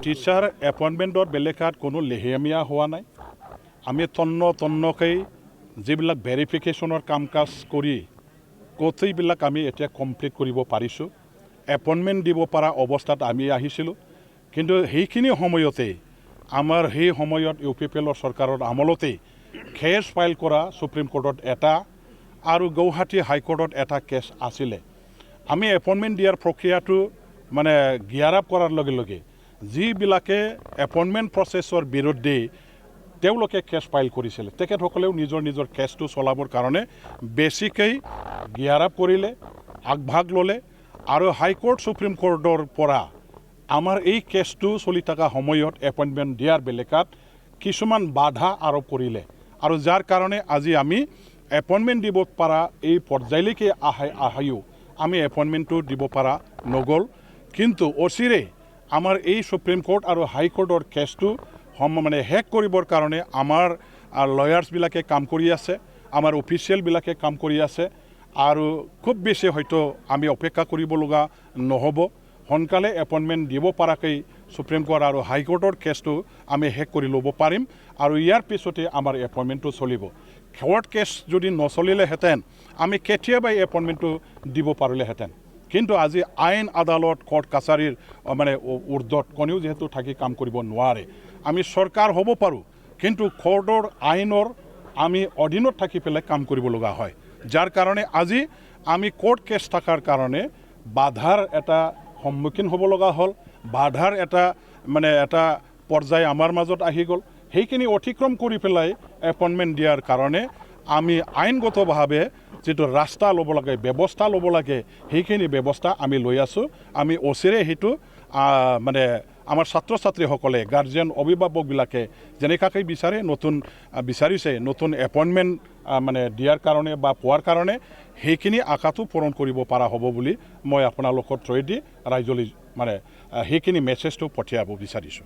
teacher এপইণ্টমেণ্টৰ বেলেগাত কোনো লেহেমীয়া হোৱা নাই আমি তন্নকৈ যিবিলাক ভেৰিফিকেশ্যনৰ কাম কাজ কৰি গোটেইবিলাক আমি এতিয়া কমপ্লিট কৰিব পাৰিছোঁ এপইণ্টমেণ্ট দিব পৰা অৱস্থাত আমি আহিছিলোঁ কিন্তু সেইখিনি সময়তে আমাৰ সেই সময়ত UPPL চৰকাৰৰ আমলতেই কেছ ফাইল কৰা সুপ্ৰিম কোৰ্টত এটা আৰু গুৱাহাটী হাইকোৰ্টত এটা কেছ আছিলে আমি এপইণ্টমেণ্ট দিয়াৰ প্ৰক্ৰিয়াটো মানে গিয়াৰ আপ কৰাৰ লগে লগে যিবিলাকে এপইণ্টমেণ্ট প্ৰচেছৰ বিৰুদ্ধে তেওঁলোকে কেছ ফাইল কৰিছিলে তেখেতসকলেও নিজৰ কেছটো চলাবৰ কাৰণে বেছিকৈ গিয়াৰ আপ কৰিলে আগভাগ ল'লে আৰু হাইকোৰ্ট সুপ্ৰিম কোৰ্টৰ পৰা আমাৰ এই কেছটো চলি থকা সময়ত এপইণ্টমেণ্ট দিয়াৰ বেলেগাত কিছুমান বাধা আৰোপ কৰিলে আৰু যাৰ কাৰণে আজি আমি এপইণ্টমেণ্ট দিব পৰা এই পৰ্যায়লৈকে আহিও আমি এপইণ্টমেণ্টটো দিব পৰা নগ'ল কিন্তু অচিৰে আমাৰ এই সুপ্ৰিম কোৰ্ট আৰু হাইকোৰ্টৰ কেছটো মানে শেষ কৰিবৰ কাৰণে আমাৰ লয়াৰ্ছবিলাকে কাম কৰি আছে আমাৰ অফিচিয়েলবিলাকে কাম কৰি আছে আৰু খুব বেছি হয়তো আমি অপেক্ষা কৰিব লগা নহ'ব সোনকালে এপইণ্টমেণ্ট দিব পৰাকৈ সুপ্ৰিম কোৰ্ট আৰু হাইকোৰ্টৰ কেছটো আমি শেষ কৰি ল'ব পাৰিম আৰু ইয়াৰ পিছতে আমাৰ এপইণ্টমেণ্টটো চলিব কোৰ্ট কেছ যদি নচলিলেহেঁতেন আমি কেতিয়াবাই এপইণ্টমেণ্টটো দিব পাৰিলেহেঁতেন কিন্তু আজি আইন আদালত কোৰ্ট কাছাৰীৰ মানে উৰ্ধত কোনেও যিহেতু থাকি কাম কৰিব নোৱাৰে আমি চৰকাৰ হ'ব পাৰোঁ কিন্তু কোৰ্টৰ আইনৰ আমি অধীনত থাকি পেলাই কাম কৰিব লগা হয় যাৰ কাৰণে আজি আমি কোৰ্ট কেছ থকাৰ কাৰণে বাধাৰ এটা সন্মুখীন হ'ব লগা হ'ল বাধাৰ এটা পৰ্যায় আমাৰ মাজত আহি গ'ল সেইখিনি অতিক্ৰম কৰি পেলাই এপইণ্টমেণ্ট দিয়াৰ কাৰণে আমি আইনগতভাৱে যিটো ৰাস্তা ল'ব লাগে ব্যৱস্থা ল'ব লাগে সেইখিনি ব্যৱস্থা আমি লৈ আছোঁ আমি অচিৰে সেইটো মানে আমাৰ ছাত্ৰ ছাত্ৰীসকলে গাৰ্জেন অভিভাৱকবিলাকে যেনেকুৱাকৈ বিচাৰিছে নতুন এপইণ্টমেণ্ট মানে দিয়াৰ কাৰণে বা পোৱাৰ কাৰণে সেইখিনি আশাটো পূৰণ কৰিব পৰা হ'ব বুলি মই আপোনালোকৰ থ্ৰুৱেদি ৰাইজলৈ মানে সেইখিনি মেছেজটো পঠিয়াব বিচাৰিছোঁ